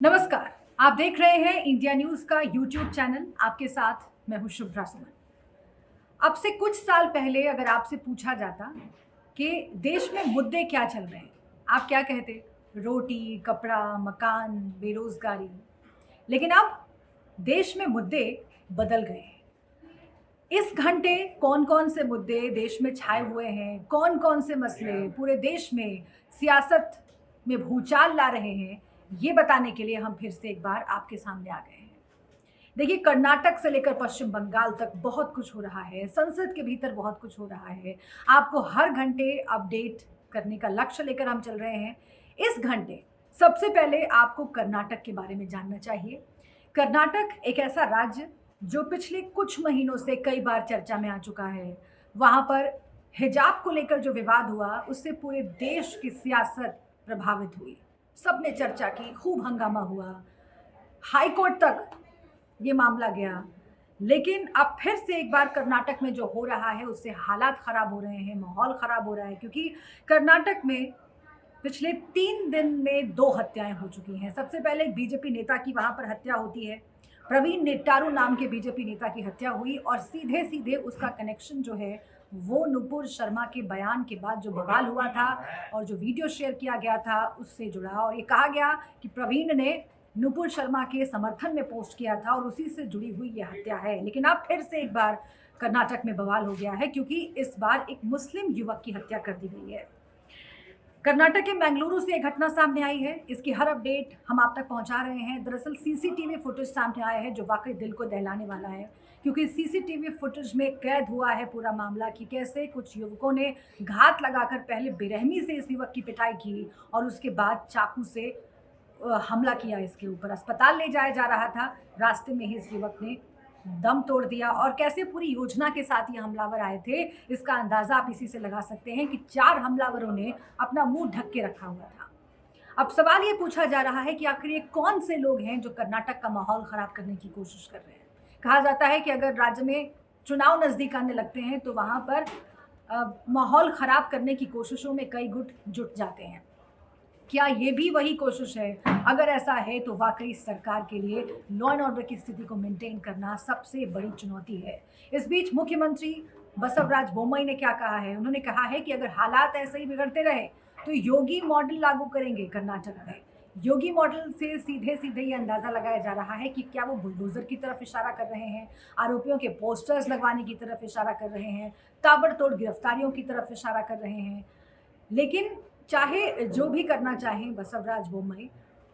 नमस्कार। आप देख रहे हैं इंडिया न्यूज का यूट्यूब चैनल। आपके साथ मैं हूं शुभ्रा सुमन। अब से कुछ साल पहले अगर आपसे पूछा जाता कि देश में मुद्दे क्या चल रहे हैं, आप क्या कहते? रोटी, कपड़ा, मकान, बेरोजगारी। लेकिन अब देश में मुद्दे बदल गए हैं। इस घंटे कौन-कौन से मुद्दे देश में छाए हुए हैं, कौन-कौन से मसले पूरे देश में सियासत में भूचाल ला रहे हैं, ये बताने के लिए हम फिर से एक बार आपके सामने आ गए हैं। देखिए, कर्नाटक से लेकर पश्चिम बंगाल तक बहुत कुछ हो रहा है, संसद के भीतर बहुत कुछ हो रहा है। आपको हर घंटे अपडेट करने का लक्ष्य लेकर हम चल रहे हैं। इस घंटे सबसे पहले आपको कर्नाटक के बारे में जानना चाहिए। कर्नाटक एक ऐसा राज्य जो पिछले कुछ महीनों से कई बार चर्चा में आ चुका है। वहाँ पर हिजाब को लेकर जो विवाद हुआ, उससे पूरे देश की सियासत प्रभावित हुई। सबने चर्चा की, खूब हंगामा हुआ, हाई कोर्ट तक ये मामला गया। लेकिन अब फिर से एक बार कर्नाटक में जो हो रहा है, उससे हालात खराब हो रहे हैं, माहौल खराब हो रहा है, क्योंकि कर्नाटक में पिछले 3 दिन में 2 हत्याएँ हो चुकी हैं। सबसे पहले एक बीजेपी नेता की वहाँ पर हत्या होती है। प्रवीण नेट्टारू नाम के बीजेपी नेता की हत्या हुई और सीधे-सीधे उसका कनेक्शन जो है, वो नुपुर शर्मा के बयान के बाद जो बवाल हुआ था और जो वीडियो शेयर किया गया था, उससे जुड़ा। और ये कहा गया कि प्रवीण ने नुपुर शर्मा के समर्थन में पोस्ट किया था और उसी से जुड़ी हुई ये हत्या है। लेकिन अब फिर से एक बार कर्नाटक में बवाल हो गया है, क्योंकि इस बार एक मुस्लिम युवक की हत्या कर दी गई है। कर्नाटक के बेंगलुरु से एक घटना सामने आई है। इसकी हर अपडेट हम आप तक पहुंचा रहे हैं। दरअसल सीसीटीवी फुटेज सामने आया है जो वाकई दिल को दहलाने वाला है, क्योंकि सीसीटीवी फुटेज में कैद हुआ है पूरा मामला कि कैसे कुछ युवकों ने घात लगाकर पहले बेरहमी से इस युवक की पिटाई की और उसके बाद चाकू से हमला किया इसके ऊपर। अस्पताल ले जाया जा रहा था, रास्ते में ही इस युवक ने दम तोड़ दिया। और कैसे पूरी योजना के साथ ये हमलावर आए थे, इसका अंदाज़ा आप इसी से लगा सकते हैं कि 4 हमलावरों ने अपना मुँह ढक के रखा हुआ था। अब सवाल ये पूछा जा रहा है कि आखिर ये कौन से लोग हैं जो कर्नाटक का माहौल खराब करने की कोशिश कर रहे हैं? कहा जाता है कि अगर राज्य में चुनाव नज़दीक आने लगते हैं तो वहाँ पर माहौल खराब करने की कोशिशों में कई गुट जुट जाते हैं। क्या ये भी वही कोशिश है? अगर ऐसा है तो वाक़ई सरकार के लिए लॉ एंड ऑर्डर की स्थिति को मेंटेन करना सबसे बड़ी चुनौती है। इस बीच मुख्यमंत्री बसवराज बोम्मई ने क्या कहा है? उन्होंने कहा है कि अगर हालात ऐसे ही बिगड़ते रहे तो योगी मॉडल लागू करेंगे कर्नाटक में। योगी मॉडल से सीधे-सीधे ये अंदाज़ा लगाया जा रहा है कि क्या वो बुलडोज़र की तरफ इशारा कर रहे हैं, आरोपियों के पोस्टर्स लगवाने की तरफ इशारा कर रहे हैं, ताबड़तोड़ गिरफ्तारियों की तरफ इशारा कर रहे हैं। लेकिन चाहे जो भी करना चाहें बसवराज बोम्मई,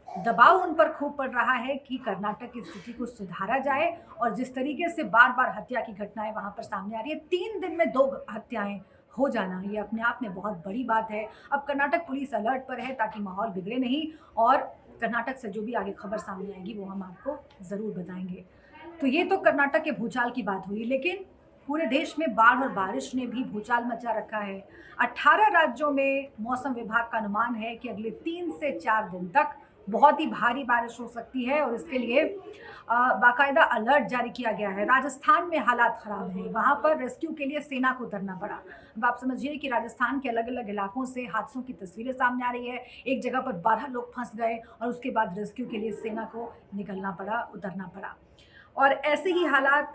दबाव उन पर खूब पड़ रहा है कि कर्नाटक की स्थिति को सुधारा जाए। और जिस तरीके से बार-बार हत्या की घटनाएँ वहाँ पर सामने आ रही है, 3 दिन में 2 हत्याएँ हो जाना, ये अपने आप में बहुत बड़ी बात है। अब कर्नाटक पुलिस अलर्ट पर है ताकि माहौल बिगड़े नहीं, और कर्नाटक से जो भी आगे खबर सामने आएगी वो हम आपको ज़रूर बताएँगे। तो ये तो कर्नाटक के भूचाल की बात हुई, लेकिन पूरे देश में बाढ़ और बारिश ने भी भूचाल मचा रखा है। 18 राज्यों में मौसम विभाग का अनुमान है कि अगले 3 से 4 दिन तक बहुत ही भारी बारिश हो सकती है और इसके लिए बाकायदा अलर्ट जारी किया गया है। राजस्थान में हालात खराब हैं, वहाँ पर रेस्क्यू के लिए सेना को उतरना पड़ा। अब आप समझिए कि राजस्थान के अलग-अलग इलाकों से हादसों की तस्वीरें सामने आ रही है। एक जगह पर 12 लोग फँस गए और उसके बाद रेस्क्यू के लिए सेना को निकलना पड़ा, उतरना पड़ा। और ऐसे ही हालात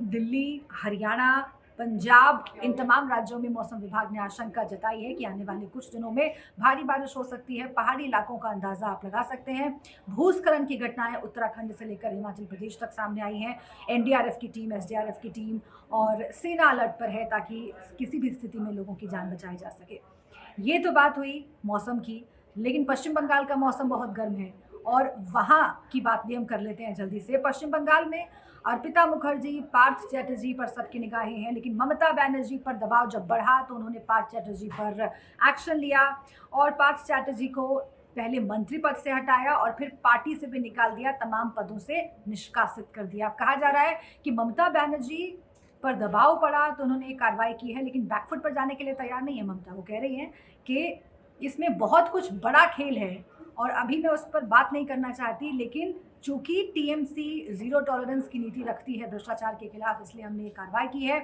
दिल्ली, हरियाणा, पंजाब, इन तमाम राज्यों में मौसम विभाग ने आशंका जताई है कि आने वाले कुछ दिनों में भारी बारिश हो सकती है। पहाड़ी इलाकों का अंदाज़ा आप लगा सकते हैं। भूस्खलन की घटनाएँ उत्तराखंड से लेकर हिमाचल प्रदेश तक सामने आई हैं। एनडीआरएफ की टीम, एसडीआरएफ की टीम और सेना अलर्ट पर है ताकि किसी भी स्थिति में लोगों की जान बचाई जा सके। ये तो बात हुई मौसम की, लेकिन पश्चिम बंगाल का मौसम बहुत गर्म है और वहाँ की बात भी हम कर लेते हैं जल्दी से। पश्चिम बंगाल में अर्पिता मुखर्जी, पार्थ चैटर्जी पर सबकी निगाहें हैं, लेकिन ममता बनर्जी पर दबाव जब बढ़ा तो उन्होंने पार्थ चैटर्जी पर एक्शन लिया और पार्थ चैटर्जी को पहले मंत्री पद से हटाया और फिर पार्टी से भी निकाल दिया, तमाम पदों से निष्कासित कर दिया। कहा जा रहा है कि ममता बनर्जी पर दबाव पड़ा तो उन्होंने ये कार्रवाई की है, लेकिन बैकफुट पर जाने के लिए तैयार नहीं है ममता। वो कह रही हैं कि इसमें बहुत कुछ बड़ा खेल है और अभी मैं उस पर बात नहीं करना चाहती, लेकिन चूंकि टीएमसी जीरो टॉलरेंस की नीति रखती है भ्रष्टाचार के खिलाफ, इसलिए हमने ये कार्रवाई की है।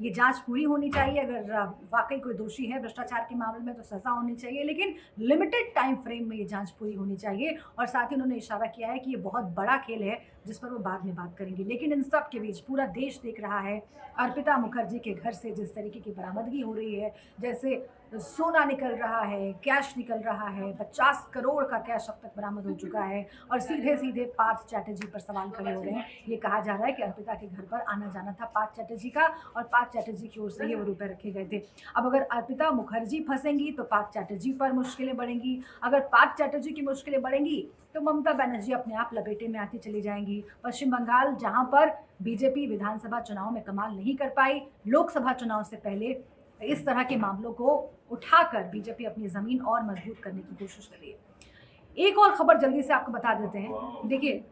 ये जांच पूरी होनी चाहिए। अगर वाकई कोई दोषी है भ्रष्टाचार के मामले में तो सजा होनी चाहिए, लेकिन लिमिटेड टाइम फ्रेम में ये जांच पूरी होनी चाहिए। और साथ ही उन्होंने इशारा किया है कि ये बहुत बड़ा खेल है जिस पर वो बाद में बात करेंगे। लेकिन इन सब के बीच पूरा देश देख रहा है अर्पिता मुखर्जी के घर से जिस तरीके की बरामदगी हो रही है, जैसे सोना निकल रहा है, कैश निकल रहा है, 50 करोड़ का कैश अब तक बरामद हो चुका है, और सीधे सीधे पार्थ चैटर्जी पर सवाल खड़े हो रहे हैं। ये कहा जा रहा है कि अर्पिता के घर पर आना जाना था पार्थ चैटर्जी का, और पार्थ चैटर्जी की ओर से ये वो रुपए रखे गए थे। अब अगर अर्पिता मुखर्जी फंसेंगी तो पार्थ चैटर्जी पर मुश्किलें बढ़ेंगी। अगर पार्थ चैटर्जी की मुश्किलें बढ़ेंगी तो ममता बनर्जी अपने आप लपेटे में आती चली जाएंगी। पश्चिम बंगाल, जहां पर बीजेपी विधानसभा चुनाव में कमाल नहीं कर पाई, लोकसभा चुनाव से पहले इस तरह के मामलों को उठाकर बीजेपी अपनी जमीन और मजबूत करने की कोशिश कर रही है। एक और खबर जल्दी से आपको बता देते हैं। देखिए,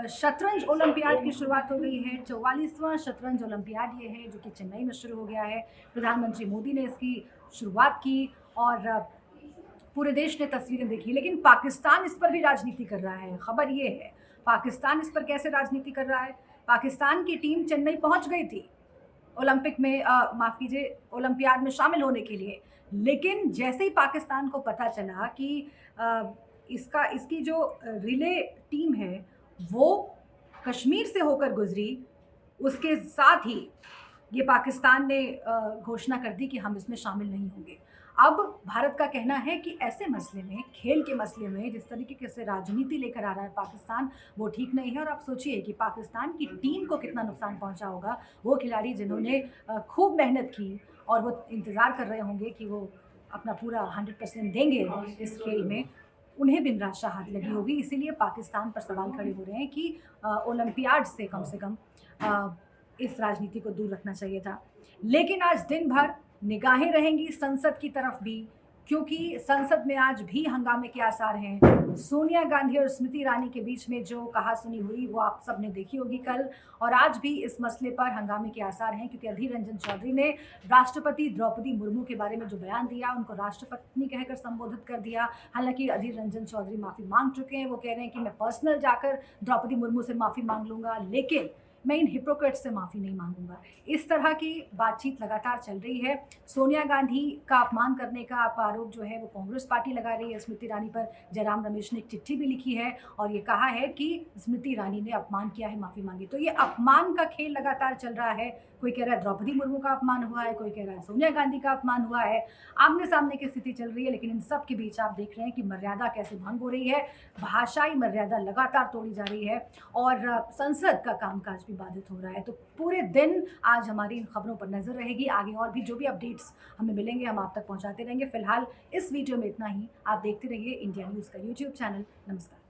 शतरंज ओलंपियाड की शुरुआत हो गई है। 44वां शतरंज ओलंपियाड ये है जो कि चेन्नई में शुरू हो गया है। प्रधानमंत्री मोदी ने इसकी शुरुआत की और पूरे देश ने तस्वीरें देखी, लेकिन पाकिस्तान इस पर भी राजनीति कर रहा है। खबर ये है, पाकिस्तान इस पर कैसे राजनीति कर रहा है। पाकिस्तान की टीम चेन्नई पहुंच गई थी ओलंपिक में, माफ़ कीजिए, ओलंपियाड में शामिल होने के लिए, लेकिन जैसे ही पाकिस्तान को पता चला कि इसकी जो रिले टीम है वो कश्मीर से होकर गुजरी, उसके साथ ही ये पाकिस्तान ने घोषणा कर दी कि हम इसमें शामिल नहीं होंगे। अब भारत का कहना है कि ऐसे मसले में, खेल के मसले में जिस तरीके से राजनीति लेकर आ रहा है पाकिस्तान, वो ठीक नहीं है। और आप सोचिए कि पाकिस्तान की टीम को कितना नुकसान पहुंचा होगा। वो खिलाड़ी जिन्होंने खूब मेहनत की और वो इंतज़ार कर रहे होंगे कि वो अपना पूरा 100% देंगे इस खेल में, उन्हें भी निराशा हाथ लगी होगी। इसीलिए पाकिस्तान पर सवाल खड़े हो रहे हैं कि ओलंपियाड से कम इस राजनीति को दूर रखना चाहिए था। लेकिन आज दिन भर निगाहें रहेंगी संसद की तरफ भी, क्योंकि संसद में आज भी हंगामे के आसार हैं। सोनिया गांधी और स्मृति ईरानी के बीच में जो कहासुनी हुई वो आप सब ने देखी होगी कल, और आज भी इस मसले पर हंगामे के आसार हैं, क्योंकि अधीर रंजन चौधरी ने राष्ट्रपति द्रौपदी मुर्मू के बारे में जो बयान दिया, उनको राष्ट्रपति कहकर संबोधित कर दिया। हालांकि अधीर रंजन चौधरी माफ़ी मांग चुके हैं। वो कह रहे हैं कि मैं पर्सनल जाकर द्रौपदी मुर्मू से माफ़ी मांग लूँगा, लेकिन मैं इन हिपोक्रेट्स से माफ़ी नहीं मांगूंगा। इस तरह की बातचीत लगातार चल रही है। सोनिया गांधी का अपमान करने का आरोप जो है वो कांग्रेस पार्टी लगा रही है। स्मृति ईरानी पर जयराम रमेश ने एक चिट्ठी भी लिखी है और ये कहा है कि स्मृति ईरानी ने अपमान किया है, माफ़ी मांगी। तो ये अपमान का खेल लगातार चल रहा है। कोई कह रहा है द्रौपदी मुर्मू का अपमान हुआ है, कोई कह रहा है सोनिया गांधी का अपमान हुआ है। आमने सामने की स्थिति चल रही है, लेकिन इन सब के बीच आप देख रहे हैं कि मर्यादा कैसे भंग हो रही है। भाषाई मर्यादा लगातार तोड़ी जा रही है और संसद का कामकाज भी बाधित हो रहा है। तो पूरे दिन आज हमारी इन खबरों पर नजर रहेगी। आगे और भी जो भी अपडेट्स हमें मिलेंगे हम आप तक पहुंचाते रहेंगे। फिलहाल इस वीडियो में इतना ही। आप देखते रहिए इंडिया न्यूज़ का यूट्यूब चैनल। नमस्कार।